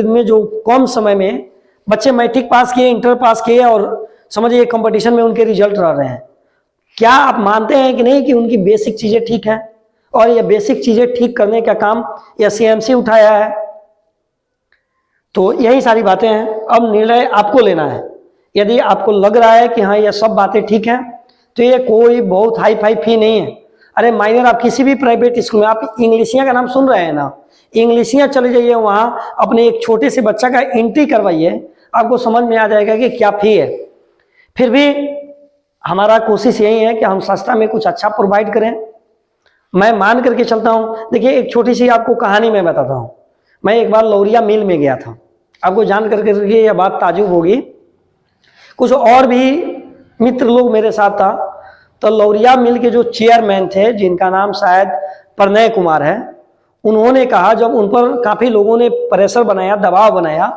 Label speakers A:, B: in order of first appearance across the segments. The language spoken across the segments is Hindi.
A: में जो कम समय में बच्चे मैट्रिक पास किए, इंटर पास किए और समझिए कंपटीशन में उनके रिजल्ट रह रहे हैं, क्या आप मानते हैं कि नहीं कि उनकी बेसिक चीजें ठीक है? और ये बेसिक चीजें ठीक करने का काम या सीएमसी उठाया है। तो यही सारी बातें हैं। अब निर्णय आपको लेना है। यदि आपको लग रहा है कि हाँ ये सब बातें ठीक हैं, तो ये कोई बहुत हाई फाई फी नहीं है। अरे माइनर आप किसी भी प्राइवेट स्कूल में, आप इंग्लिशिया का नाम सुन रहे हैं ना, इंग्लिशिया चले जाइए, वहाँ अपने एक छोटे से बच्चा का एंट्री करवाइए, आपको समझ में आ जाएगा कि क्या फी है। फिर भी हमारा कोशिश यही है कि हम सस्ता में कुछ अच्छा प्रोवाइड करें। मैं मान करके चलता हूँ। देखिए एक छोटी सी आपको कहानी मैं बताता हूँ। मैं एक बार लौरिया मिल में गया था, आपको जान करके यह बात ताजुब होगी। कुछ और भी मित्र लोग मेरे साथ था। तो लौरिया मिल के जो चेयरमैन थे, जिनका नाम शायद प्रणय कुमार है, उन्होंने कहा, जब उन पर काफ़ी लोगों ने प्रेशर बनाया, दबाव बनाया,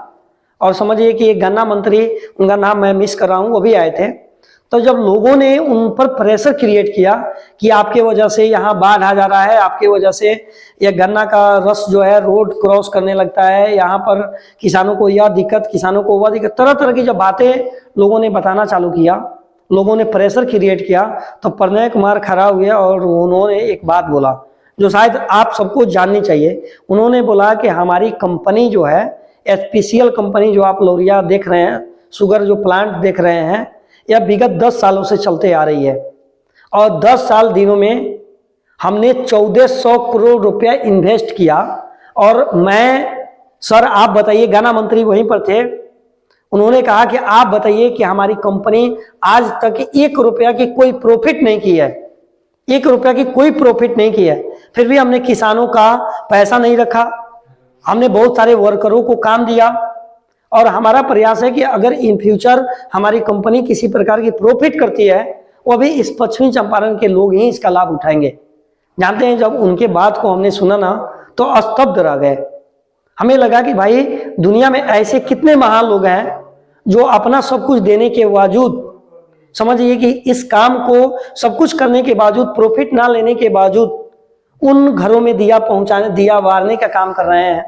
A: और समझिए कि एक गन्ना मंत्री, उनका नाम मैं मिस कर रहा हूँ, वो भी आए थे। तो जब लोगों ने उन पर प्रेशर क्रिएट किया कि आपके वजह से यहाँ बाढ़ आ जा रहा है, आपके वजह से यह गन्ना का रस जो है रोड क्रॉस करने लगता है, यहाँ पर किसानों को यह दिक्कत, किसानों को वह दिक्कत, तरह तरह की जब बातें लोगों ने बताना चालू किया, लोगों ने प्रेशर क्रिएट किया, तो प्रणय कुमार खड़ा हुए और उन्होंने एक बात बोला जो शायद आप सबको जाननी चाहिए। उन्होंने बोला कि हमारी कंपनी जो है, एचपीसीएल कंपनी जो आप लौरिया देख रहे हैं, शुगर जो प्लांट देख रहे हैं, यह विगत 10 सालों से चलते आ रही है, और 10 साल दिनों में हमने 1400 करोड़ रुपया इन्वेस्ट किया। और मैं, सर आप बताइए, गन्ना मंत्री वहीं पर थे, उन्होंने कहा कि आप बताइए कि हमारी कंपनी आज तक 1 रुपया की कोई प्रॉफिट नहीं की है, 1 रुपया की कोई प्रॉफिट नहीं की है। फिर भी हमने किसानों का पैसा नहीं रखा, हमने बहुत सारे वर्करों को काम दिया, और हमारा प्रयास है कि अगर इन फ्यूचर हमारी कंपनी किसी प्रकार की प्रॉफिट करती है, वो भी इस पश्चिमी चंपारण के लोग ही इसका लाभ उठाएंगे। जानते हैं, जब उनके बात को हमने सुना ना, तो स्तब्ध रह गए। हमें लगा कि भाई दुनिया में ऐसे कितने महान लोग हैं जो अपना सब कुछ देने के बावजूद, समझिए कि इस काम को सब कुछ करने के बावजूद, प्रॉफिट ना लेने के बावजूद, उन घरों में दिया पहुंचाने, दिया बारने का काम कर रहे हैं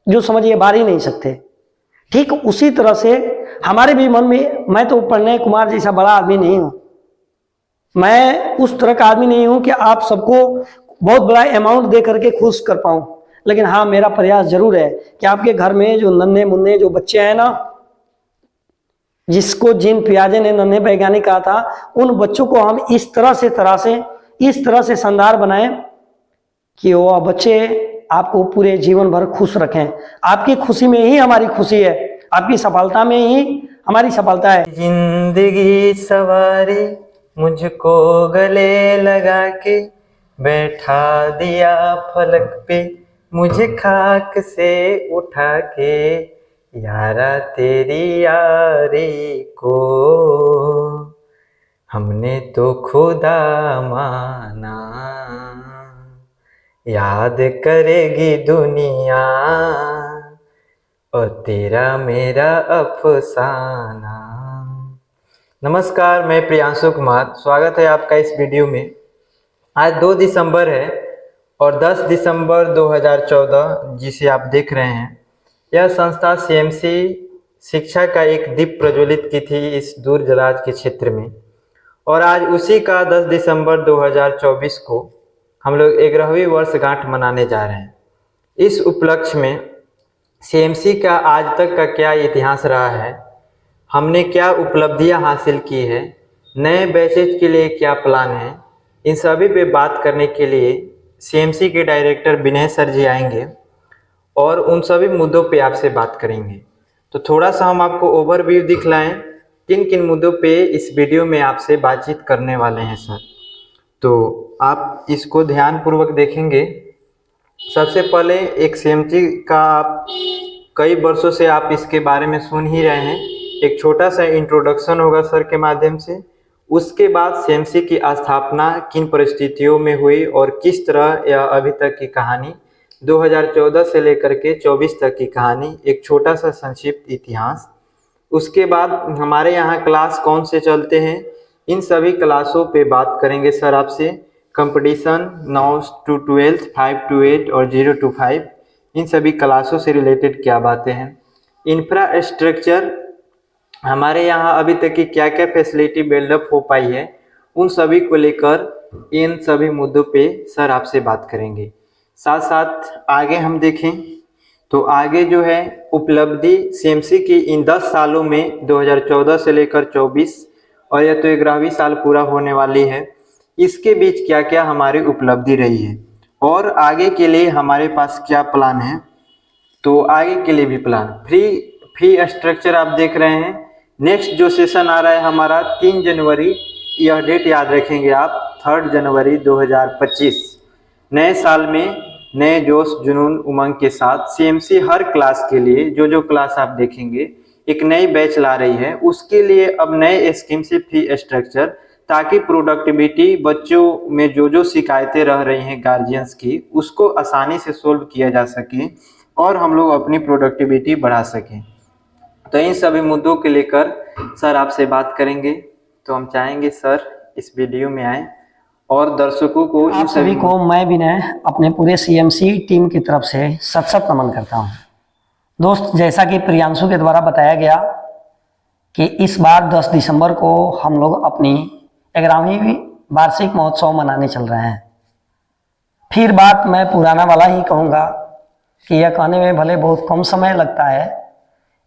A: जो समझिए बार ही नहीं सकते। ठीक उसी तरह से हमारे भी मन में, मैं तो प्रणय कुमार जैसा बड़ा आदमी नहीं हूं, मैं उस तरह का आदमी नहीं हूं कि आप सबको बहुत बड़ा अमाउंट दे करके खुश कर पाऊं, लेकिन हाँ मेरा प्रयास जरूर है कि आपके घर में जो नन्हे मुन्ने जो बच्चे हैं ना, जिसको जिन पियाजे ने नन्हे वैज्ञानिक कहा था, उन बच्चों को हम इस तरह से शानदार बनाएं कि वो बच्चे आपको पूरे जीवन भर खुश रखें। आपकी खुशी में ही हमारी खुशी है, आपकी सफलता में ही हमारी सफलता है।
B: जिंदगी सवारी मुझको गले लगा के, बैठा दिया फलक पे मुझे खाक से उठा के, यारा तेरी यारी को हमने तो खुदा माना, याद करेगी दुनिया और तेरा मेरा अफसाना। नमस्कार, मैं प्रियांशु कुमार, स्वागत है आपका इस वीडियो में। आज 2 दिसंबर है और 10 दिसंबर 2014 जिसे आप देख रहे हैं, यह संस्था सीएमसी शिक्षा का एक दीप प्रज्वलित की थी इस दूर दराज के क्षेत्र में। और आज उसी का 10 दिसंबर 2024 को हम लोग 11वीं वर्षगांठ मनाने जा रहे हैं। इस उपलक्ष्य में सीएमसी का आज तक का क्या इतिहास रहा है, हमने क्या उपलब्धियां हासिल की है, नए बैचेज के लिए क्या प्लान है, इन सभी पे बात करने के लिए सीएमसी के डायरेक्टर विनय सर जी आएंगे और उन सभी मुद्दों पे आपसे बात करेंगे। तो थोड़ा सा हम आपको ओवरव्यू दिखलाएं किन किन मुद्दों पे इस वीडियो में आपसे बातचीत करने वाले हैं सर, तो आप इसको ध्यानपूर्वक देखेंगे। सबसे पहले एक सीएमसी का आप कई वर्षों से आप इसके बारे में सुन ही रहे हैं, एक छोटा सा इंट्रोडक्शन होगा सर के माध्यम से। उसके बाद सीएमसी की स्थापना किन परिस्थितियों में हुई और किस तरह यह अभी तक की कहानी, 2014 से लेकर के 24 तक की कहानी, एक छोटा सा संक्षिप्त इतिहास। उसके बाद हमारे यहाँ क्लास कौन से चलते हैं, इन सभी क्लासों पे बात करेंगे सर आपसे। कंपटीशन 9 to 12, 5 to 8 और 0 to 5, इन सभी क्लासों से रिलेटेड क्या बातें हैं, इंफ्रास्ट्रक्चर हमारे यहाँ अभी तक की क्या क्या फैसिलिटी बिल्डअप हो पाई है, उन सभी को लेकर इन सभी मुद्दों पे सर आपसे बात करेंगे। साथ साथ आगे हम देखें तो आगे जो है उपलब्धि सीएमसी की इन 10 सालों में 2014 से लेकर 24 और यह तो 11वीं साल पूरा होने वाली है, इसके बीच क्या क्या हमारी उपलब्धि रही है और आगे के लिए हमारे पास क्या प्लान है। तो आगे के लिए भी प्लान फी स्ट्रक्चर आप देख रहे हैं। नेक्स्ट जो सेशन आ रहा है हमारा 3 जनवरी, यह डेट याद रखेंगे आप, 3 जनवरी 2025। नए साल में नए जोश जुनून उमंग के साथ सीएमसी हर क्लास के लिए जो क्लास आप देखेंगे एक नई बैच ला रही है, उसके लिए अब नए स्कीम से फी स्ट्रक्चर, ताकि प्रोडक्टिविटी बच्चों में जो शिकायतें रह रही हैं गार्जियंस की, उसको आसानी से सोल्व किया जा सके और हम लोग अपनी प्रोडक्टिविटी बढ़ा सकें। तो इन सभी मुद्दों के लेकर सर आपसे बात करेंगे। तो हम चाहेंगे सर इस वीडियो में आए और दर्शकों को
A: आप सभी को मैं विनय अपने पूरे सीएमसी टीम की तरफ से सत नमन करता हूं। दोस्त, जैसा कि प्रियांशु के द्वारा बताया गया कि इस बार 10 दिसंबर को हम लोग अपनी 11वीं वार्षिक महोत्सव मनाने चल रहे हैं। फिर बात मैं पुराना वाला ही कहूँगा कि यह कहने में भले बहुत कम समय लगता है,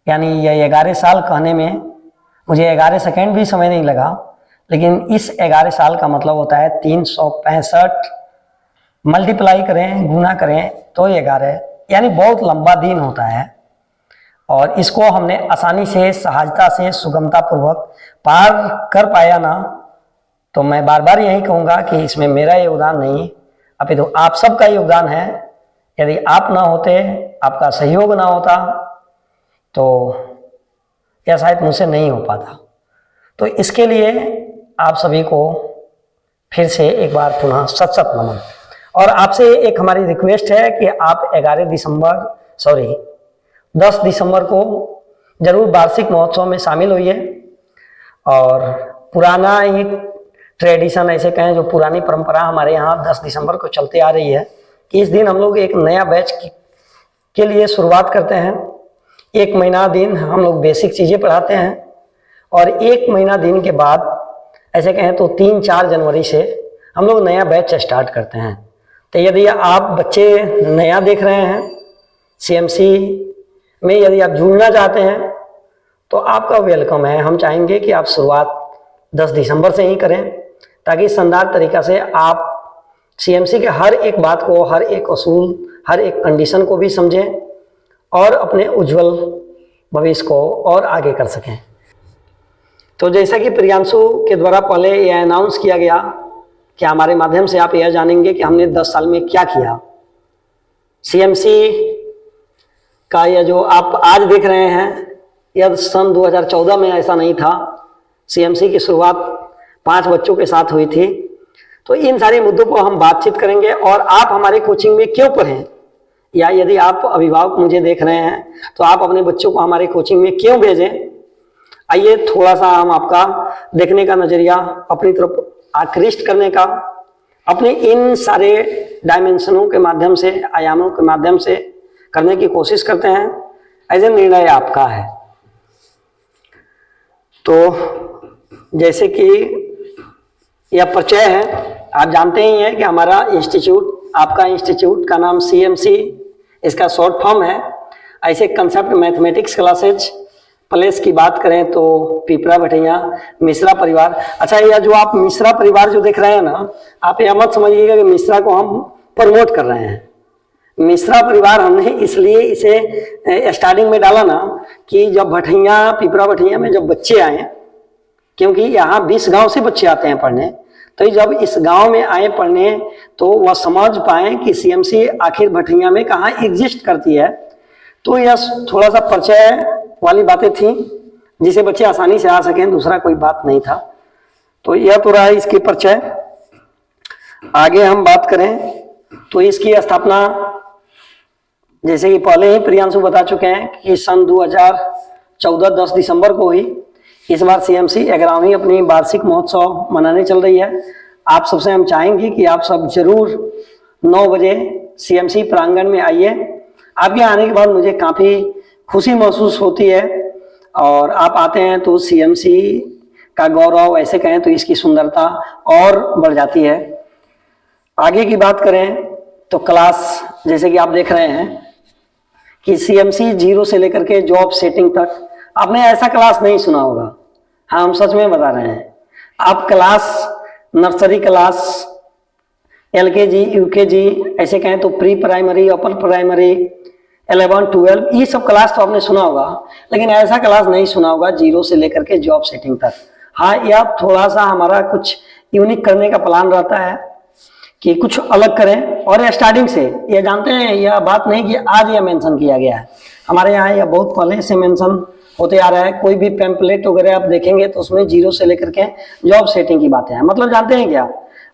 A: यानी यह 11 साल कहने में मुझे 11 सेकेंड भी समय नहीं लगा, लेकिन इस 11 साल का मतलब होता है 365 मल्टीप्लाई करें, गुना करें तो 11, यानी बहुत लंबा दिन होता है। और इसको हमने आसानी से, सहजता से, सुगमता पूर्वक पार कर पाया ना, तो मैं बार बार यही कहूँगा कि इसमें मेरा योगदान नहीं, अपितु तो आप सबका योगदान है। यदि आप ना होते, आपका सहयोग ना होता, तो यह शायद मुझसे नहीं हो पाता। तो इसके लिए आप सभी को फिर से एक बार पुनः सत नमन। और आपसे एक हमारी रिक्वेस्ट है कि आप 10 दिसंबर को जरूर वार्षिक महोत्सव में शामिल होइए। और पुराना ही ट्रेडिशन, ऐसे कहें जो पुरानी परंपरा हमारे यहाँ 10 दिसंबर को चलते आ रही है कि इस दिन हम लोग एक नया बैच के लिए शुरुआत करते हैं। 1 महीना दिन हम लोग बेसिक चीज़ें पढ़ाते हैं और 1 महीना दिन के बाद, ऐसे कहें तो 3-4 जनवरी से हम लोग नया बैच स्टार्ट करते हैं। तो यदि आप बच्चे नया देख रहे हैं सीएमसी में, यदि आप जुड़ना चाहते हैं तो आपका वेलकम है। हम चाहेंगे कि आप शुरुआत 10 दिसंबर से ही करें, ताकि शानदार तरीक़ा से आप सीएमसी के हर एक बात को, हर एक असूल, हर एक कंडीशन को भी समझें और अपने उज्जवल भविष्य को और आगे कर सकें। तो जैसा कि प्रियांशु के द्वारा पहले यह अनाउंस किया गया कि हमारे माध्यम से आप यह जानेंगे कि हमने 10 साल में क्या किया। सीएमसी का यह जो आप आज देख रहे हैं, यह सन 2014 में ऐसा नहीं था। सीएमसी की शुरुआत 5 बच्चों के साथ हुई थी। तो इन सारे मुद्दों पर हम बातचीत करेंगे और आप हमारे कोचिंग में क्यों पढ़ें, या यदि आप अभिभावक मुझे देख रहे हैं तो आप अपने बच्चों को हमारे कोचिंग में क्यों भेजें। आइए थोड़ा सा हम आपका देखने का नज़रिया अपनी तरफ आकृष्ट करने का, अपने इन सारे डायमेंशनों के माध्यम से, आयामों के माध्यम से करने की कोशिश करते हैं। ऐसे निर्णय आपका है। तो जैसे कि यह परिचय है, आप जानते ही हैं कि हमारा इंस्टीट्यूट, आपका इंस्टीट्यूट का नाम सीएमसी, इसका शॉर्ट फॉर्म है। ऐसे कंसेप्ट मैथमेटिक्स क्लासेज प्लेस की बात करें तो पिपरा भटैया मिश्रा परिवार। अच्छा, यह जो आप मिश्रा परिवार जो देख रहे हैं ना, आप यह मत समझिएगा कि मिश्रा को हम प्रमोट कर रहे हैं। मिश्रा परिवार हमने इसलिए इसे स्टार्टिंग में डाला ना कि जब भटैया, पिपरा भटैया में जब बच्चे आए, क्योंकि यहाँ 20 गांव से बच्चे आते हैं पढ़ने, तो जब इस गांव में आए पढ़ने तो वह समझ पाए कि सीएमसी आखिर भटैया में कहाँ एग्जिस्ट करती है। तो यह थोड़ा सा परिचय वाली बातें थी जिसे बच्चे आसानी से आ सकें, दूसरा कोई बात नहीं था। तो यह तो रहा इसकी परिचय। आगे हम बात करें तो इसकी स्थापना, जैसे कि पहले ही प्रियांशु बता चुके हैं कि सन 2014 10 दिसंबर को हुई। इस बार सीएमसी 11वीं अपनी वार्षिक महोत्सव मनाने चल रही है। आप सबसे हम चाहेंगे कि आप सब जरूर 9 बजे सीएमसी प्रांगण में आइए। आपके आने के बाद मुझे काफ़ी खुशी महसूस होती है, और आप आते हैं तो सीएमसी का गौरव, ऐसे कहें तो इसकी सुंदरता और बढ़ जाती है। आगे की बात करें तो क्लास, जैसे कि आप देख रहे हैं कि सीएमसी 0 से लेकर के जॉब सेटिंग तक, आपने ऐसा क्लास नहीं सुना होगा। हाँ, हम सच में बता रहे हैं। आप class, nursery class, LKG, UKG, ऐसे कहें तो प्री प्राइमरी, अपर प्राइमरी, 11, 12, ये सब क्लास तो आपने सुना होगा, लेकिन ऐसा क्लास नहीं सुना होगा 0 से लेकर के जॉब सेटिंग तक। हाँ, यह थोड़ा सा हमारा कुछ यूनिक करने का प्लान रहता है कि कुछ अलग करें। और यह स्टार्टिंग से, यह जानते हैं, यह बात नहीं कि आज यह मेंशन किया गया है, हमारे यहाँ यह बहुत पहले से मेंशन होते आ रहा है। कोई भी पैम्पलेट वगैरह आप देखेंगे तो उसमें 0 से लेकर के जॉब सेटिंग की बातें हैं। मतलब जानते हैं क्या,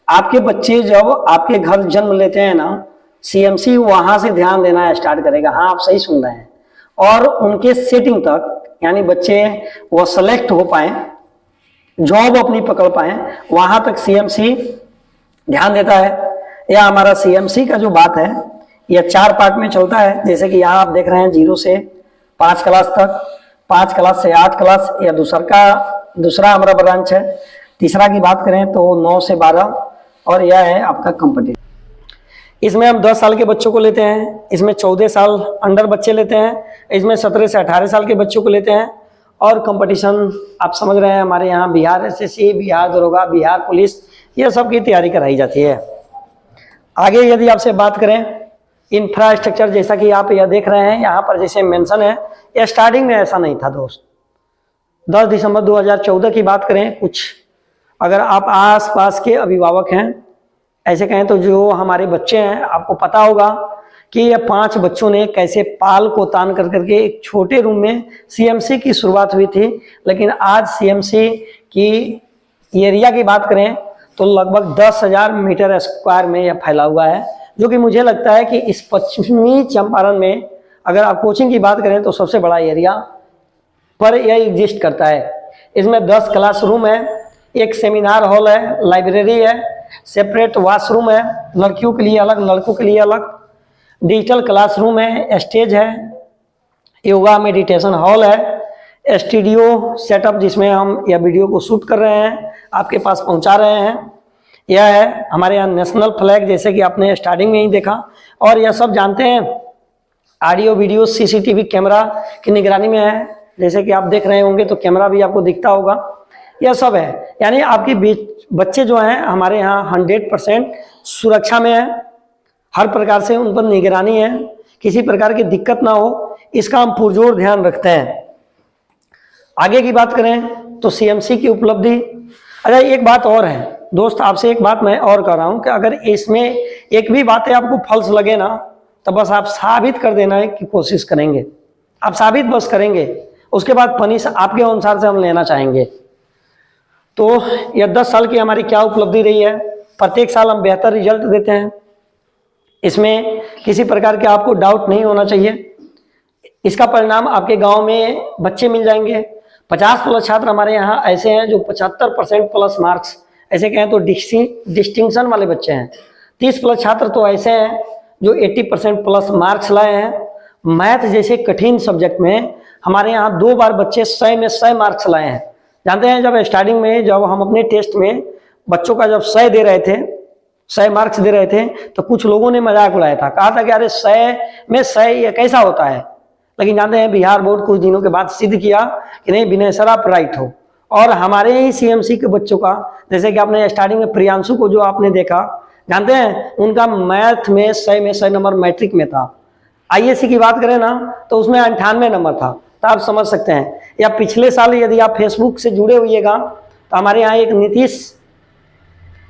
A: आपके बच्चे जब आपके घर जन्म लेते हैं ना, सीएमसी वहां से ध्यान देना स्टार्ट करेगा। हाँ, आप सही सुन रहे हैं। और उनके सेटिंग तक, यानी बच्चे वो सेलेक्ट हो पाए, जॉब अपनी पकड़ पाए, वहां तक सीएमसी ध्यान देता है। यह हमारा सीएमसी का जो बात है, यह 4 पार्ट में चलता है। जैसे कि यहाँ आप देख रहे हैं 0 से 5 क्लास तक, 5 क्लास से 8 क्लास, यह दूसरा हमारा ब्रांच है। तीसरा की बात करें तो 9 से 12, और यह है आपका कॉम्पिटिटिव। इसमें हम 10 साल के बच्चों को लेते हैं, इसमें 14 साल अंडर बच्चे लेते हैं, इसमें 17 से 18 साल के बच्चों को लेते हैं। और कंपटीशन आप समझ रहे हैं, हमारे यहाँ बिहार एसएससी, बिहार दरोगा, बिहार पुलिस, ये सब की तैयारी कराई जाती है। आगे यदि आपसे बात करें इंफ्रास्ट्रक्चर, जैसा कि आप यह देख रहे हैं यहाँ पर जैसे मेंशन है, यह स्टार्टिंग में ऐसा नहीं था दोस्त। 10 दिसंबर 2014 की बात करें, कुछ अगर आप आसपास के अभिभावक हैं, ऐसे कहें तो जो हमारे बच्चे हैं, आपको पता होगा कि ये 5 बच्चों ने कैसे पाल को तान कर करके एक छोटे रूम में सीएमसी की शुरुआत हुई थी। लेकिन आज सीएमसी की एरिया की बात करें तो लगभग 10,000 मीटर स्क्वायर में यह फैला हुआ है, जो कि मुझे लगता है कि इस पश्चिमी चंपारण में अगर आप कोचिंग की बात करें तो सबसे बड़ा एरिया पर यह एग्जिस्ट करता है। इसमें 10 क्लासरूम है, एक सेमिनार हॉल है, लाइब्रेरी है, सेपरेट वॉशरूम है, लड़कियों के लिए अलग, लड़कों के लिए अलग, डिजिटल क्लासरूम है, स्टेज है, योगा मेडिटेशन हॉल है, स्टूडियो सेटअप जिसमें हम यह वीडियो को शूट कर रहे हैं, आपके पास पहुंचा रहे हैं। यह है हमारे यहाँ नेशनल फ्लैग, जैसे कि आपने स्टार्टिंग में ही देखा। और यह सब जानते हैं ऑडियो वीडियो सीसीटीवी कैमरा की निगरानी में है, जैसे कि आप देख रहे होंगे तो कैमरा भी आपको दिखता होगा। यह सब है, यानी आपके बच्चे जो हैं हमारे यहाँ 100% सुरक्षा में है, हर प्रकार से उन पर निगरानी है, किसी प्रकार की दिक्कत ना हो, इसका हम पुरजोर ध्यान रखते हैं। आगे की बात करें तो सीएमसी की उपलब्धि। अच्छा, एक बात और है दोस्त, आपसे एक बात मैं और कह रहा हूं कि अगर इसमें एक भी बातें आपको फॉल्स लगे ना, तो बस आप साबित कर देना है कि कोशिश करेंगे, आप साबित बस करेंगे, उसके बाद पनिश आपके अनुसार से हम लेना चाहेंगे। तो यह 10 साल की हमारी क्या उपलब्धि रही है, प्रत्येक साल हम बेहतर रिजल्ट देते हैं, इसमें किसी प्रकार के आपको डाउट नहीं होना चाहिए। इसका परिणाम आपके गांव में बच्चे मिल जाएंगे। 50+ छात्र हमारे यहाँ ऐसे हैं जो 75% प्लस मार्क्स, ऐसे कहें तो डिस्टिंक्शन वाले बच्चे हैं। 30+ छात्र तो ऐसे हैं जो 80% प्लस मार्क्स लाए हैं। मैथ जैसे कठिन सब्जेक्ट में हमारे यहाँ 2 बार बच्चे 100 में 100 मार्क्स लाए हैं। जानते हैं, जब स्टार्टिंग में जब हम अपने टेस्ट में बच्चों का जब 100 दे रहे थे, 100 मार्क्स दे रहे थे, तो कुछ लोगों ने मजाक उड़ाया था, कहा था कि अरे 100 में 100 ये कैसा होता है। लेकिन जानते हैं बिहार बोर्ड कुछ दिनों के बाद सिद्ध किया कि नहीं विनय सर आप राइट हो। और हमारे ही सीएमसी के बच्चों का, जैसे कि आपने स्टार्टिंग में प्रियांशु को जो आपने देखा, जानते हैं उनका मैथ में 100 में 100 नंबर मैट्रिक में था। आईएससी की बात करें ना तो उसमें 98 नंबर था, तो आप समझ सकते हैं। या पिछले साल यदि आप फेसबुक से जुड़े हुएगा तो हमारे यहाँ एक नीतीश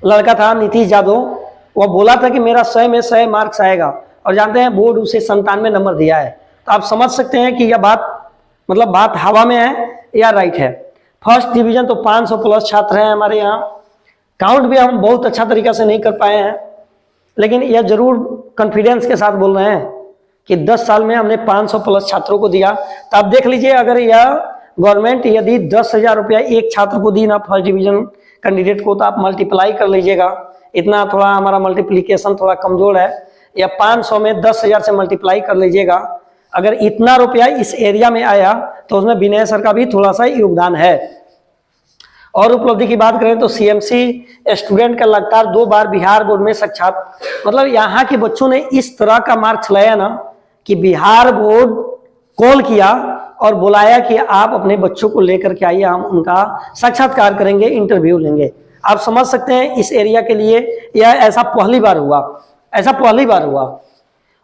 A: लड़का था, नीतीश यादव, वह बोला था कि मेरा 100 में 100 मार्क्स आएगा, और जानते हैं बोर्ड उसे 97 नंबर दिया है। तो आप समझ सकते हैं कि यह बात मतलब बात हवा में है या राइट है। फर्स्ट डिवीजन तो 500+ छात्र हैं हमारे यहाँ। काउंट भी हम बहुत अच्छा तरीका से नहीं कर पाए हैं, लेकिन यह जरूर कॉन्फिडेंस के साथ बोल रहे हैं कि 10 साल में हमने 500+ छात्रों को दिया। तो आप देख लीजिए, अगर यह गवर्नमेंट यदि 10,000 रुपया एक छात्र को दी ना फर्स्ट डिवीजन कैंडिडेट को, तो आप मल्टीप्लाई कर लीजिएगा। इतना थोड़ा हमारा मल्टीप्लिकेशन थोड़ा कमजोर है, या 500 में 10,000 से मल्टीप्लाई कर लीजिएगा। अगर इतना रुपया इस एरिया में आया तो उसमें विनय सर का भी थोड़ा सा योगदान है। और उपलब्धि की बात करें तो सीएमसी स्टूडेंट का लगातार 2 बार बिहार बोर्ड में साक्षात, मतलब यहाँ के बच्चों ने इस तरह का मार्क चलाया ना कि बिहार बोर्ड कॉल किया और बुलाया कि आप अपने बच्चों को लेकर के आइए, हम उनका साक्षात्कार करेंगे, इंटरव्यू लेंगे। आप समझ सकते हैं इस एरिया के लिए यह ऐसा पहली बार हुआ।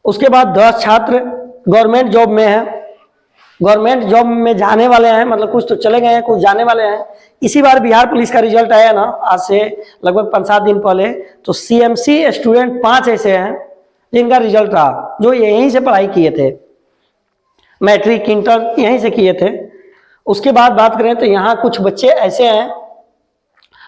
A: उसके बाद 10 छात्र गवर्नमेंट जॉब में हैं, गवर्नमेंट जॉब में जाने वाले हैं, मतलब कुछ तो चले गए हैं, कुछ जाने वाले हैं। इसी बार बिहार पुलिस का रिजल्ट आया ना, आज से लगभग 5-7 दिन पहले, तो सीएमसी स्टूडेंट 5 ऐसे हैं जिनका रिजल्ट रहा, जो यहीं से पढ़ाई किए थे, मैट्रिक इंटर यहीं से किए थे। उसके बाद बात करें तो यहाँ कुछ बच्चे ऐसे हैं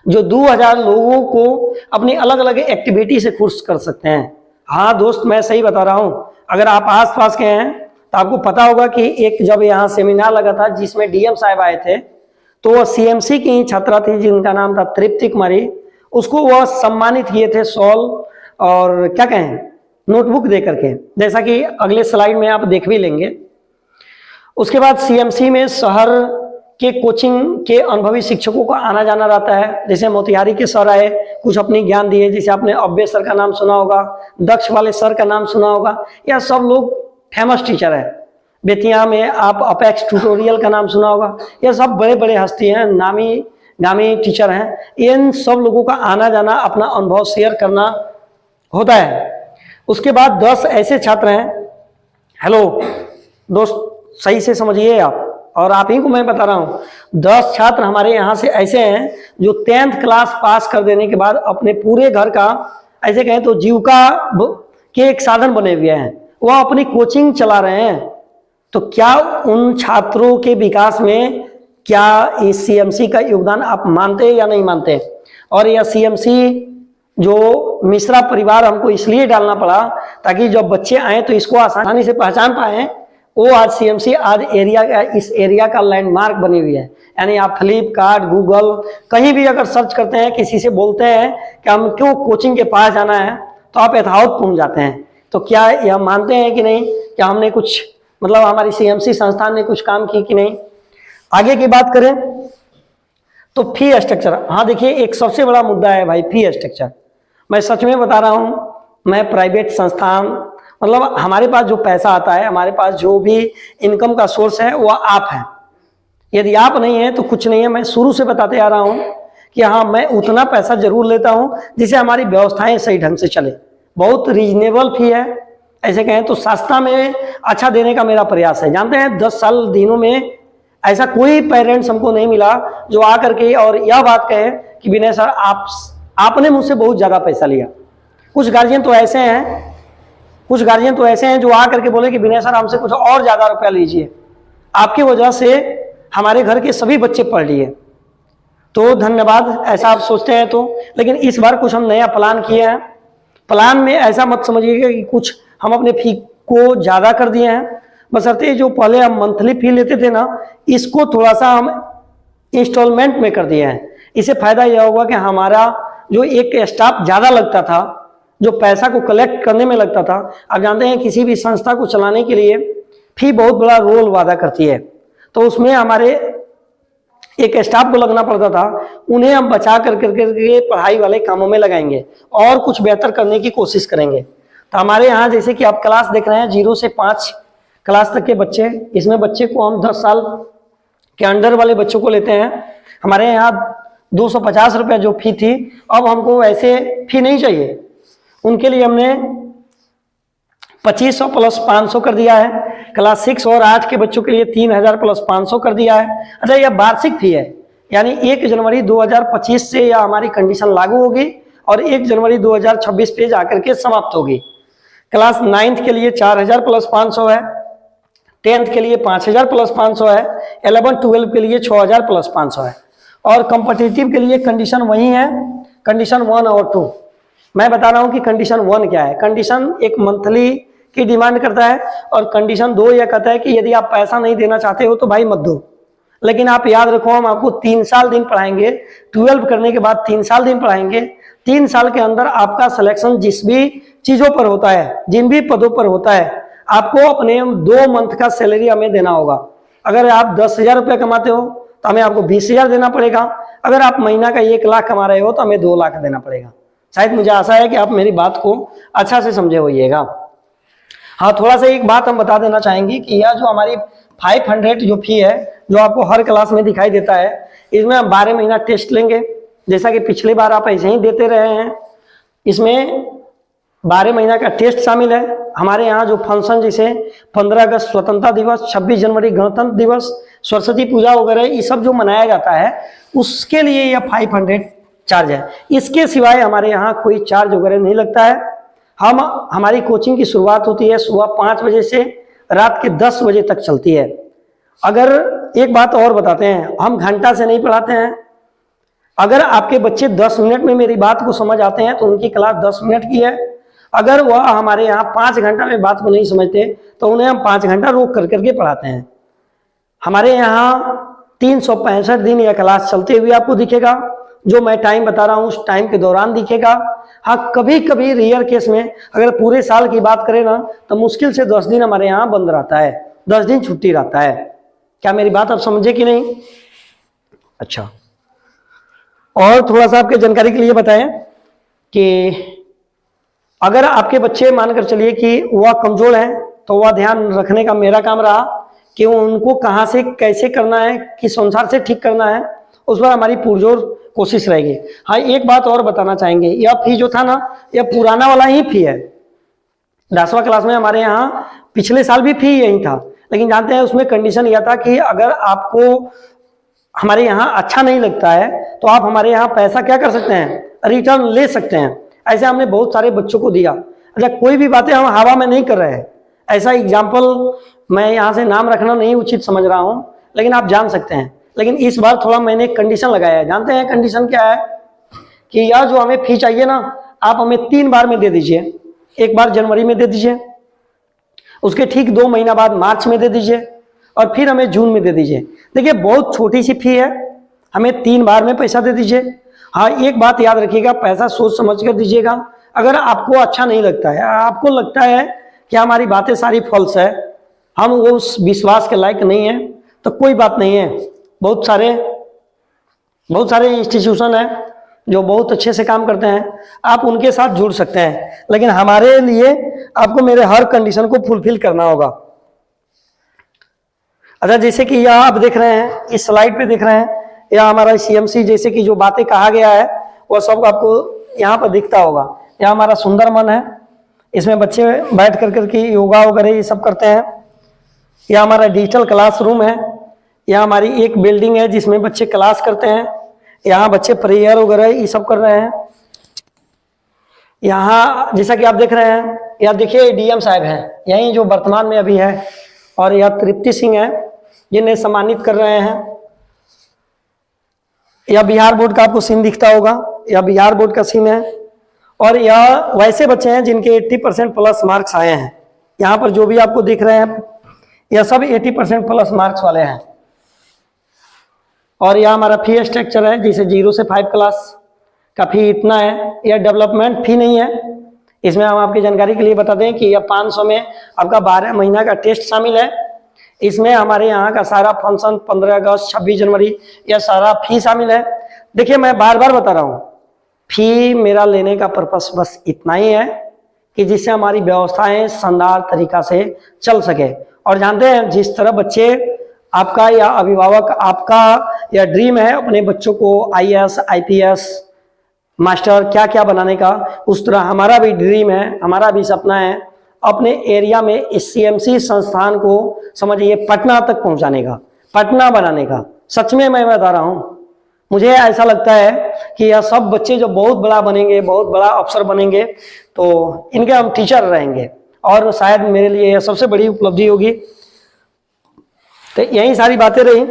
A: जो 2000 लोगों को अपनी अलग अलग एक्टिविटी से खुश कर सकते हैं। हाँ दोस्त, मैं सही बता रहा हूँ। अगर आप आस पास के हैं तो आपको पता होगा कि एक जब यहाँ सेमिनार लगा था जिसमें डीएम साहब आए थे, तो वह सीएमसी की ही छात्रा थी जिनका नाम था तृप्ति कुमारी, उसको वह सम्मानित किए थे शॉल और क्या कहें नोटबुक दे करके, जैसा कि अगले स्लाइड में आप देख भी लेंगे। उसके बाद सीएमसी में शहर के कोचिंग के अनुभवी शिक्षकों का आना जाना रहता है। जैसे मोतिहारी के सर आए, कुछ अपनी ज्ञान दिए, जैसे आपने अव्य सर का नाम सुना होगा, दक्ष वाले सर का नाम सुना होगा, यह सब लोग फेमस टीचर है। बेतिया में आप अपेक्स ट्यूटोरियल का नाम सुना होगा, यह सब बड़े बड़े हस्ती हैं, नामी टीचर हैं। इन सब लोगों का आना जाना, अपना अनुभव शेयर करना होता है। उसके बाद 10 ऐसे छात्र हैं, हेलो दोस्त सही से समझिए आप, और आप ही को मैं बता रहा हूँ, 10 छात्र हमारे यहाँ से ऐसे हैं जो 10th क्लास पास कर देने के बाद अपने पूरे घर का, ऐसे कहें तो जीविका के एक साधन बने हुए हैं, वह अपनी कोचिंग चला रहे हैं। तो क्या उन छात्रों के विकास में क्या इस सीएमसी का योगदान आप मानते हैं या नहीं मानते? और यह सीएमसी जो मिश्रा परिवार हमको इसलिए डालना पड़ा ताकि जब बच्चे आए तो इसको आसानी से पहचान पाए। वो आज सीएमसी आज इस एरिया का लैंडमार्क बनी हुई है। यानी आप फ्लिपकार्ट, गूगल कहीं भी अगर सर्च करते हैं, किसी से बोलते हैं कि हम क्यों कोचिंग के पास जाना है, तो आप यथावत पहुंच जाते हैं। तो क्या यह मानते हैं कि नहीं कि हमने कुछ, मतलब हमारी सीएमसी संस्थान ने कुछ काम की कि नहीं? आगे की बात करें तो फी स्ट्रक्चर। हाँ देखिए, एक सबसे बड़ा मुद्दा है भाई फी स्ट्रक्चर। मैं सच में बता रहा हूँ, मैं प्राइवेट संस्थान, मतलब हमारे पास जो पैसा आता है, हमारे पास जो भी इनकम का सोर्स है वह आप हैं। यदि आप नहीं है तो कुछ नहीं है। मैं शुरू से बताते आ रहा हूं कि हाँ, मैं उतना पैसा जरूर लेता हूं जिससे हमारी व्यवस्थाएं सही ढंग से चले। बहुत रीजनेबल फी है, ऐसे कहें तो सस्ता में अच्छा देने का मेरा प्रयास है। जानते हैं 10 साल दिनों में ऐसा कोई पेरेंट्स हमको नहीं मिला जो आकर के और यह बात कहे कि विनय सर आपने मुझसे बहुत ज्यादा पैसा लिया। कुछ गार्जियन तो ऐसे हैं जो आकर के बोले कि विनय सर हमसे कुछ और ज्यादा रुपया लीजिए, आपकी वजह से हमारे घर के सभी बच्चे पढ़ लिए। तो धन्यवाद, ऐसा आप सोचते हैं तो। लेकिन इस बार कुछ हम नया प्लान किए हैं। प्लान में ऐसा मत समझिएगा कि कुछ हम अपने फी को ज्यादा कर दिए हैं, बशर्ते जो पहले हम मंथली फी लेते थे ना, इसको थोड़ा सा हम इंस्टॉलमेंट में कर दिए हैं। इससे फायदा यह होगा कि हमारा जो एक स्टाफ ज्यादा लगता था, जो पैसा को कलेक्ट करने में लगता था, आप जानते हैं किसी भी संस्था को चलाने के लिए फी बहुत बड़ा रोल वादा करती है, तो उसमें हमारे एक स्टाफ को लगना पड़ता था, उन्हें हम बचा करके पढ़ाई वाले कामों में लगाएंगे और कुछ बेहतर करने की कोशिश करेंगे। तो हमारे यहाँ जैसे कि आप क्लास देख रहे हैं 0 से 5 क्लास तक के बच्चे, इसमें बच्चे को हम 10 साल के अंडर वाले बच्चों को लेते हैं। हमारे यहाँ 250 रुपया जो फी थी, अब हमको ऐसे फी नहीं चाहिए, उनके लिए हमने 2500 प्लस 500 कर दिया है। क्लास 6 और 8 के बच्चों के लिए 3000 प्लस 500 कर दिया है। अच्छा, यह वार्षिक फी है, यानी 1 जनवरी 2025 से यह हमारी कंडीशन लागू होगी और 1 जनवरी 2026 पे जाकर के समाप्त होगी। क्लास 9th के लिए 4000 प्लस 500 है, 10th के लिए 5000 प्लस 500 है, 11-12 के लिए 6000 प्लस 500 है। और कॉम्पिटिटिव के लिए कंडीशन वही है, कंडीशन 1 और 2। मैं बता रहा हूं कि कंडीशन 1 क्या है। कंडीशन एक मंथली की डिमांड करता है और कंडीशन 2 यह कहता है कि यदि आप पैसा नहीं देना चाहते हो तो भाई मत दो, लेकिन आप याद रखो हम आपको 3 साल दिन पढ़ाएंगे, 12 करने के बाद 3 साल दिन पढ़ाएंगे। 3 साल के अंदर आपका सिलेक्शन जिस भी चीजों पर होता है, जिन भी पदों पर होता है, आपको अपने 2 मंथ का सैलरी हमें देना होगा। अगर आप 10,000 रुपये कमाते हो तो हमें आपको 20,000 देना पड़ेगा। अगर आप महीना का 1 लाख कमा रहे हो तो हमें 2 लाख देना पड़ेगा। शायद मुझे आशा है कि आप मेरी बात को अच्छा से समझे होइएगा। हाँ, थोड़ा सा एक बात हम बता देना चाहेंगे कि यह जो हमारी 500 जो फी है, जो आपको हर क्लास में दिखाई देता है, इसमें हम 12 महीना टेस्ट लेंगे, जैसा कि पिछली बार आप ऐसे ही देते रहे हैं। इसमें 12 महीना का टेस्ट शामिल है। हमारे यहाँ जो फंक्शन जैसे 15 अगस्त स्वतंत्रता दिवस, 26 जनवरी गणतंत्र दिवस, सरस्वती पूजा वगैरह ये सब जो मनाया जाता है, उसके लिए यह 500 चार्ज है। इसके सिवाय हमारे यहाँ कोई चार्ज वगैरह नहीं लगता है। हमारी कोचिंग की शुरुआत होती है सुबह 5 बजे से रात के 10 बजे तक चलती है। अगर एक बात और बताते हैं, हम घंटा से नहीं पढ़ाते हैं। अगर आपके बच्चे 10 मिनट में मेरी बात को समझ आते हैं तो उनकी क्लास 10 मिनट की है। अगर वह हमारे यहाँ 5 घंटा में बात को नहीं समझते तो उन्हें हम 5 घंटा रोक कर करके पढ़ाते हैं। हमारे यहाँ 365 दिन यह क्लास चलते हुए आपको दिखेगा। जो मैं टाइम बता रहा हूँ उस टाइम के दौरान दिखेगा। हाँ, कभी कभी रेयर केस में अगर पूरे साल की बात करें ना तो मुश्किल से 10 दिन हमारे यहाँ बंद रहता है, 10 दिन छुट्टी रहता है। क्या मेरी बात आप समझे कि नहीं? अच्छा, और थोड़ा सा आपके जानकारी के लिए बताएं कि अगर आपके बच्चे मानकर चलिए कि वह कमजोर हैं तो वह ध्यान रखने का मेरा काम रहा कि उनको कहाँ से कैसे करना है, किस अनुसार से ठीक करना है, उस पर हमारी पुरजोर कोशिश रहेगी। हाँ, एक बात और बताना चाहेंगे, यह फी जो था ना, यह पुराना वाला ही फी है। 10वां क्लास में हमारे यहाँ पिछले साल भी फी यही था, लेकिन जानते हैं उसमें कंडीशन यह था कि अगर आपको हमारे यहाँ अच्छा नहीं लगता है तो आप हमारे यहाँ पैसा क्या कर सकते हैं, रिटर्न ले सकते हैं। ऐसे हमने बहुत सारे बच्चों को दिया। अच्छा, कोई भी बातें हम हवा में नहीं कर रहे हैं। ऐसा एग्जाम्पल मैं यहाँ से नाम रखना नहीं उचित समझ रहा हूँ, लेकिन आप जान सकते हैं। लेकिन इस बार थोड़ा मैंने कंडीशन लगाया है। जानते हैं कंडीशन क्या है कि यह जो हमें फी चाहिए ना, आप हमें 3 बार में दे दीजिए। एक बार जनवरी में दे दीजिए, उसके ठीक 2 महीना बाद मार्च में दे दीजिए, और फिर हमें जून में दे दीजिए। देखिए, बहुत छोटी सी फी है, हमें 3 बार में पैसा दे दीजिए। हाँ, एक बात याद रखिएगा, पैसा सोच समझ कर दीजिएगा। अगर आपको अच्छा नहीं लगता है, आपको लगता है कि हमारी बातें सारी फॉल्स है, हम वो उस विश्वास के लायक नहीं है, तो कोई बात नहीं है। बहुत सारे इंस्टीट्यूशन हैं जो बहुत अच्छे से काम करते हैं, आप उनके साथ जुड़ सकते हैं। लेकिन हमारे लिए आपको मेरे हर कंडीशन को फुलफिल करना होगा। अच्छा, जैसे कि यह आप देख रहे हैं, इस स्लाइड पे देख रहे हैं, यह हमारा सीएमसी जैसे कि जो बातें कहा गया है वह सब आपको यहाँ पर दिखता होगा। यह हमारा सुंदर मन है, इसमें बच्चे बैठ कर करके योगा वगैरह ये सब करते हैं। यह हमारा डिजिटल क्लासरूम है। यह हमारी एक बिल्डिंग है जिसमें बच्चे क्लास करते हैं। यहाँ बच्चे प्रेयर वगैरह ये सब कर रहे हैं। यहाँ जैसा कि आप देख रहे हैं, यह देखिए डीएम साहब हैं यही जो वर्तमान में अभी है, और यह तृप्ति सिंह है जिन्हें सम्मानित कर रहे हैं। यह बिहार बोर्ड का आपको सीन दिखता होगा, यह बिहार बोर्ड का सीन है। और यह वैसे बच्चे हैं जिनके 80% प्लस मार्क्स आए हैं। यहाँ पर जो भी आपको दिख रहे हैं यह सब 80% प्लस मार्क्स वाले हैं। और यह हमारा फी स्ट्रक्चर है, जैसे 0 से 5 क्लास का फी इतना है। यह डेवलपमेंट फी नहीं है। इसमें हम आपकी जानकारी के लिए बता दें कि यह 500 में आपका 12 महीना का टेस्ट शामिल है। इसमें हमारे यहाँ का सारा फंक्शन 15 अगस्त 26 जनवरी यह सारा फी शामिल है। देखिए, मैं बार बार बता रहा हूँ, फी मेरा लेने का पर्पस बस इतना ही है कि जिससे हमारी व्यवस्थाएं शानदार तरीका से चल सके। और जानते हैं, जिस तरह बच्चे आपका या अभिभावक आपका या ड्रीम है अपने बच्चों को IAS IPS मास्टर क्या क्या बनाने का, उस तरह हमारा भी ड्रीम है, हमारा भी सपना है अपने एरिया में इस CMC संस्थान को समझिए पटना तक पहुंचाने का, पटना बनाने का। सच में मैं बता रहा हूं, मुझे ऐसा लगता है कि यह सब बच्चे जो बहुत बड़ा बनेंगे, बहुत बड़ा अफसर बनेंगे, तो इनके हम टीचर रहेंगे, और शायद मेरे लिए यह सबसे बड़ी उपलब्धि होगी। तो यही सारी बातें रही।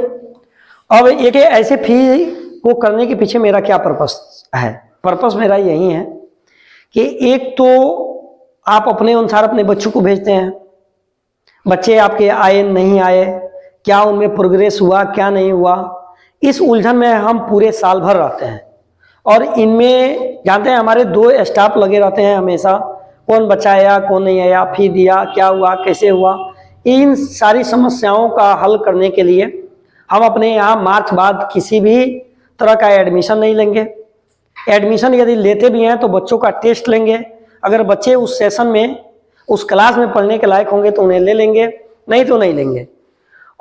A: अब एक ऐसे फी को करने के पीछे मेरा क्या पर्पस है? पर्पस मेरा यही है कि एक तो आप अपने अनुसार अपने बच्चों को भेजते हैं, बच्चे आपके आए नहीं आए, क्या उनमें प्रोग्रेस हुआ क्या नहीं हुआ, इस उलझन में हम पूरे साल भर रहते हैं। और इनमें जानते हैं हमारे 2 स्टाफ लगे रहते हैं हमेशा, कौन बच्चा आया कौन नहीं आया, फी दिया, क्या हुआ, कैसे हुआ, इन सारी समस्याओं का हल करने के लिए हम अपने यहाँ मार्च बाद किसी भी तरह का एडमिशन नहीं लेंगे। एडमिशन यदि लेते भी हैं तो बच्चों का टेस्ट लेंगे। अगर बच्चे उस सेशन में, उस क्लास में पढ़ने के लायक होंगे तो उन्हें ले लेंगे, नहीं तो नहीं लेंगे।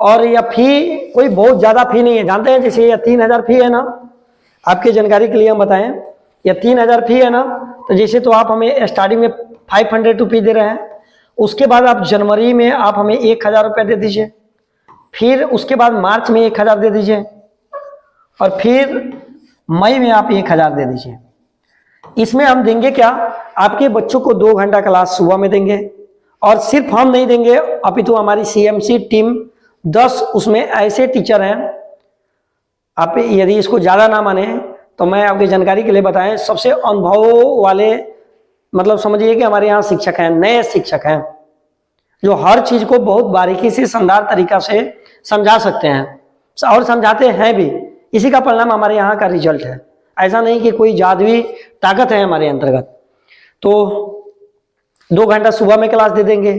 A: और यह फी कोई बहुत ज़्यादा फी नहीं है, जानते हैं, जैसे यह 3000 फी है ना, आपकी जानकारी के लिए हम बताएं, यह 3000 फी है ना, तो जैसे तो आप हमें स्टार्टिंग में 500 रुपये दे रहे हैं, उसके बाद आप जनवरी में आप हमें 1000 रुपये दे दीजिए, फिर उसके बाद मार्च में 1000 दे दीजिए, और फिर मई में आप 1000 दे दीजिए। इसमें हम देंगे क्या, आपके बच्चों को 2 घंटा क्लास सुबह में देंगे, और सिर्फ हम नहीं देंगे अपितु हमारी सीएमसी टीम 10 उसमें ऐसे टीचर हैं, आप यदि इसको ज़्यादा ना माने तो मैं आपकी जानकारी के लिए बताएं, सबसे अनुभव वाले, मतलब समझिए कि हमारे यहाँ शिक्षक हैं, नए शिक्षक हैं, जो हर चीज़ को बहुत बारीकी से शानदार तरीका से समझा सकते हैं और समझाते हैं भी। इसी का परिणाम हमारे यहाँ का रिजल्ट है। ऐसा नहीं कि कोई जादुई ताकत है हमारे अंतर्गत। तो 2 घंटा सुबह में क्लास दे देंगे,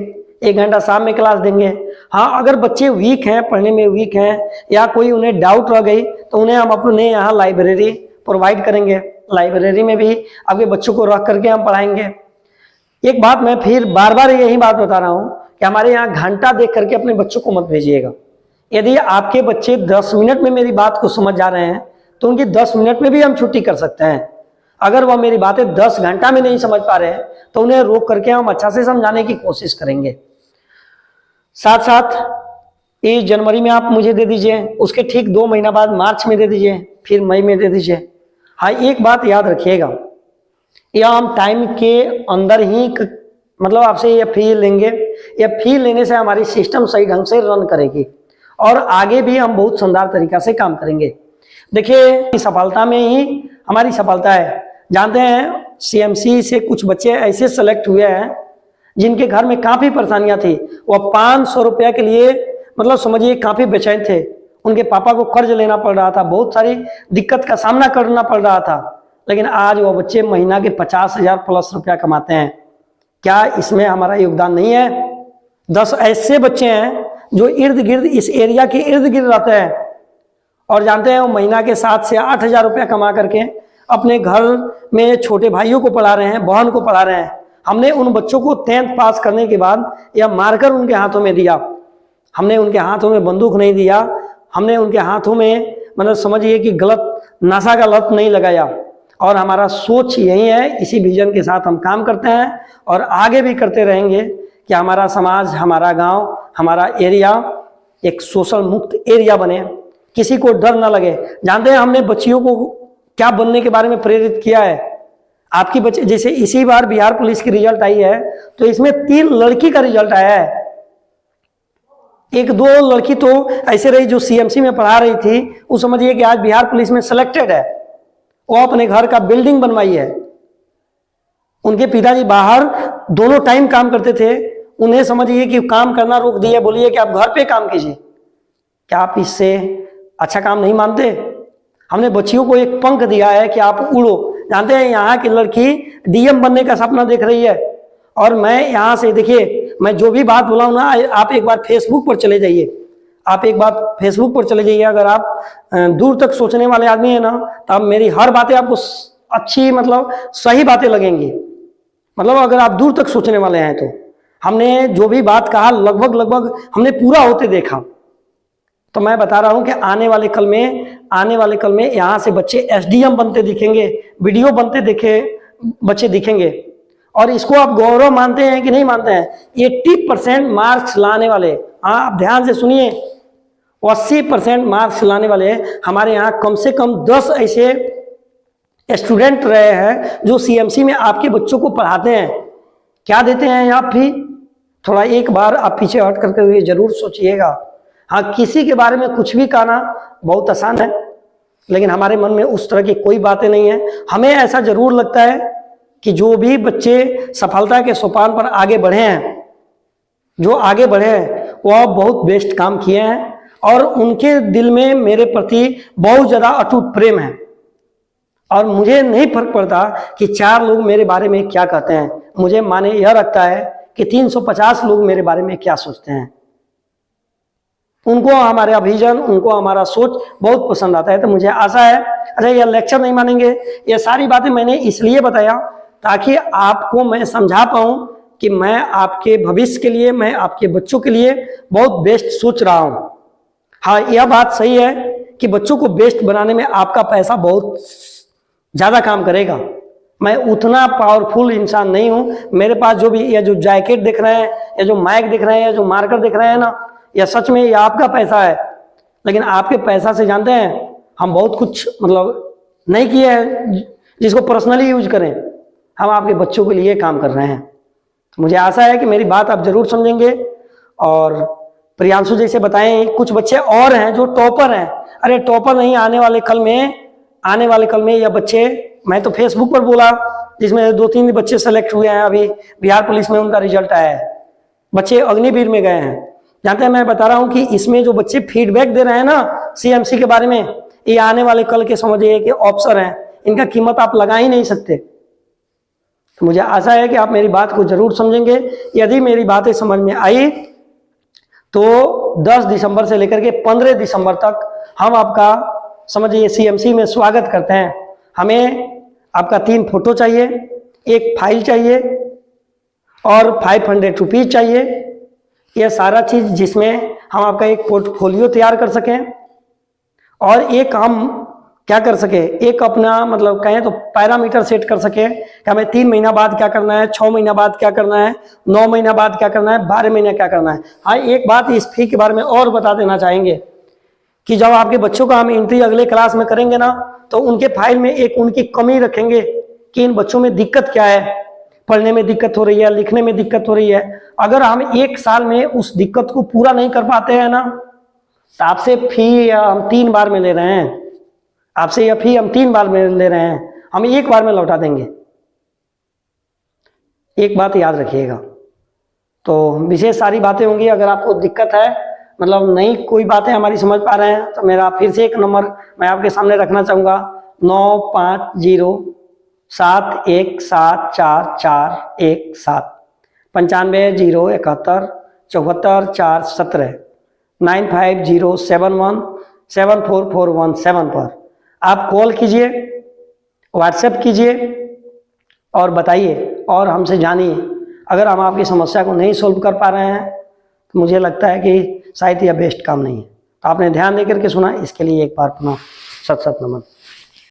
A: 1 घंटा शाम में क्लास देंगे। हाँ, अगर बच्चे वीक हैं, पढ़ने में वीक हैं, या कोई उन्हें डाउट रह गई तो उन्हें हम अपने यहाँ लाइब्रेरी प्रोवाइड करेंगे। लाइब्रेरी में भी आपके बच्चों को रख करके हम पढ़ाएंगे। एक बात मैं फिर बार बार यही बात बता रहा हूँ कि हमारे यहाँ घंटा देख करके अपने बच्चों को मत भेजिएगा। यदि आपके बच्चे 10 मिनट में मेरी बात को समझ जा रहे हैं तो उनकी 10 मिनट में भी हम छुट्टी कर सकते हैं। अगर वह मेरी बातें 10 घंटा में नहीं समझ पा रहे हैं तो उन्हें रोक करके हम अच्छा से समझाने की कोशिश करेंगे। साथ साथ इस जनवरी में आप मुझे दे दीजिए, उसके ठीक 2 महीना बाद मार्च में दे दीजिए, फिर मई में दे दीजिए। हाँ, एक बात याद रखिएगा, यह हम टाइम के अंदर ही मतलब आपसे यह फी लेंगे। यह फी लेने से हमारी सिस्टम सही ढंग से रन करेगी और आगे भी हम बहुत शानदार तरीका से काम करेंगे। देखिए, सफलता में ही हमारी सफलता है। जानते हैं, सीएमसी से कुछ बच्चे ऐसे सेलेक्ट हुए हैं जिनके घर में काफ़ी परेशानियां थी। वह 500 रुपया के लिए, मतलब समझिए, काफ़ी बेचैन थे। उनके पापा को कर्ज लेना पड़ रहा था, बहुत सारी दिक्कत का सामना करना पड़ रहा था, लेकिन आज वह बच्चे महीना के 50,000 प्लस रुपया कमाते हैं। क्या इसमें हमारा योगदान नहीं है? 10 ऐसे बच्चे हैं जो इर्द गिर्द, इस एरिया के इर्द गिर्द रहते हैं और जानते हैं वो महीना के 7 से 8,000 रुपया कमा करके अपने घर में छोटे भाइयों को पढ़ा रहे हैं, बहन को पढ़ा रहे हैं। हमने उन बच्चों को 10th पास करने के बाद यह मार्कर उनके हाथों में दिया। हमने उनके हाथों में बंदूक नहीं दिया, हमने उनके हाथों में, मतलब समझिए कि गलत नशा का लत नहीं लगाया। और हमारा सोच यही है, इसी विजन के साथ हम काम करते हैं और आगे भी करते रहेंगे कि हमारा समाज, हमारा गांव, हमारा एरिया एक सोशल मुक्त एरिया बने, किसी को डर ना लगे। जानते हैं हमने बच्चियों को क्या बनने के बारे में प्रेरित किया है? आपकी बच्चे, जैसे इसी बार बिहार पुलिस की रिजल्ट आई है तो इसमें 3 लड़की का रिजल्ट आया है। 1-2 लड़की तो ऐसे रही जो सीएमसी में पढ़ा रही थी, वो समझिए कि आज बिहार पुलिस में सिलेक्टेड है। वो अपने घर का बिल्डिंग बनवाई है। उनके पिताजी बाहर दोनों टाइम काम करते थे, उन्हें समझिए कि काम करना रोक दिए, बोलिए कि आप घर पे काम कीजिए। क्या आप इससे अच्छा काम नहीं मानते? हमने बच्चियों को एक पंख दिया है कि आप उड़ो। जानते हैं, यहाँ की लड़की डीएम बनने का सपना देख रही है। और मैं यहाँ से, देखिए, मैं जो भी बात बोला हूँ ना, आप एक बार फेसबुक पर चले जाइए। आप एक बार फेसबुक पर चले जाइए। अगर आप दूर तक सोचने वाले आदमी है ना, तब मेरी हर बातें आपको अच्छी, मतलब सही बातें लगेंगी। मतलब अगर आप दूर तक सोचने वाले हैं तो हमने जो भी बात कहा लगभग हमने पूरा होते देखा। तो मैं बता रहा हूं कि आने वाले कल में यहाँ से बच्चे एसडीएम बनते दिखेंगे, वीडियो बनते बच्चे दिखेंगे। और इसको आप गौरव मानते हैं कि नहीं मानते हैं? 80% मार्क्स लाने वाले, हाँ आप ध्यान से सुनिए, 80% मार्क्स लाने वाले हमारे यहाँ कम से कम 10 ऐसे स्टूडेंट रहे हैं जो सीएमसी में आपके बच्चों को पढ़ाते हैं। क्या देते हैं आप भी? थोड़ा एक बार आप पीछे हट करके ये जरूर सोचिएगा। हाँ, किसी के बारे में कुछ भी कहना बहुत आसान है, लेकिन हमारे मन में उस तरह की कोई बातें नहीं है। हमें ऐसा जरूर लगता है कि जो भी बच्चे सफलता के सोपान पर आगे बढ़े हैं, जो आगे बढ़े हैं, वह बहुत बेस्ट काम किए हैं और उनके दिल में मेरे प्रति बहुत ज़्यादा अटूट प्रेम है। और मुझे नहीं फर्क पड़ता कि 4 लोग मेरे बारे में क्या कहते हैं, मुझे माने यह रखता है कि 350 लोग मेरे बारे में क्या सोचते हैं। उनको हमारा विजन, उनको हमारा सोच बहुत पसंद आता है। तो मुझे आशा है, अच्छा यह लेक्चर नहीं मानेंगे, ये सारी बातें मैंने इसलिए बताया ताकि आपको मैं समझा पाऊं कि मैं आपके भविष्य के लिए, मैं आपके बच्चों के लिए बहुत बेस्ट सोच रहा हूं। हाँ, यह बात सही है कि बच्चों को बेस्ट बनाने में आपका पैसा बहुत ज़्यादा काम करेगा। मैं उतना पावरफुल इंसान नहीं हूँ। मेरे पास जो भी ये जो जैकेट दिख रहे हैं, या जो माइक दिख रहे हैं, या जो मार्कर दिख रहे हैं ना, यह सच में ये आपका पैसा है। लेकिन आपके पैसा से जानते हैं हम बहुत कुछ मतलब नहीं किए हैं जिसको पर्सनली यूज करें। हम आपके बच्चों के लिए काम कर रहे हैं। तो मुझे आशा है कि मेरी बात आप जरूर समझेंगे। और प्रियांशु जैसे बताएं, कुछ बच्चे और हैं जो टॉपर हैं। अरे टॉपर नहीं, आने वाले कल में यह बच्चे, मैं तो फेसबुक पर बोला जिसमें 2-3 बच्चे सेलेक्ट हुए हैं, अभी बिहार पुलिस में उनका रिजल्ट आया है, बच्चे अग्निवीर में गए हैं। जानते हैं, मैं बता रहा हूं कि इसमें जो बच्चे फीडबैक दे रहे हैं ना सीएमसी के बारे में, ये आने वाले कल के समझिए कि ऑफिसर हैं, इनका कीमत आप लगा ही नहीं सकते। तो मुझे आशा है कि आप मेरी बात को जरूर समझेंगे। यदि मेरी बातें समझ में आई तो 10 दिसंबर से लेकर के 15 दिसंबर तक हम आपका समझिए सीएमसी में स्वागत करते हैं। हमें आपका 3 फोटो चाहिए, 1 फाइल चाहिए और 500 रुपीज चाहिए। यह सारा चीज जिसमें हम आपका एक पोर्टफोलियो तैयार कर सकें और एक हम क्या कर सके, एक अपना मतलब कहें तो पैरामीटर सेट कर सके कि हमें 3 महीना बाद क्या करना है, 6 महीना बाद क्या करना है, 9 महीना बाद क्या करना है, 12 महीना क्या करना है। हाँ, एक बात इस फी के बारे में और बता देना चाहेंगे कि जब आपके बच्चों का हम एंट्री अगले क्लास में करेंगे ना, तो उनके फाइल में एक उनकी कमी रखेंगे कि इन बच्चों में दिक्कत क्या है, पढ़ने में दिक्कत हो रही है, लिखने में दिक्कत हो रही है। अगर हम 1 साल में उस दिक्कत को पूरा नहीं कर पाते हैं ना, तो आपसे फी हम 3 बार में ले रहे हैं, आपसे यह फी हम 3 बार में ले रहे हैं, हम 1 बार में लौटा देंगे। एक बात याद रखिएगा। तो विशेष सारी बातें होंगी। अगर आपको दिक्कत है, मतलब नहीं कोई बातें हमारी समझ पा रहे हैं, तो मेरा फिर से एक नंबर मैं आपके सामने रखना चाहूँगा, 9507174417 9501744417 9507174417 पर आप कॉल कीजिए, व्हाट्सएप कीजिए और बताइए और हमसे जानिए। अगर हम आपकी समस्या को नहीं सोल्व कर पा रहे हैं तो मुझे लगता है कि शायद यह बेस्ट काम नहीं है। तो आपने ध्यान देकर के सुना, इसके लिए एक बार पुनः सत नमन।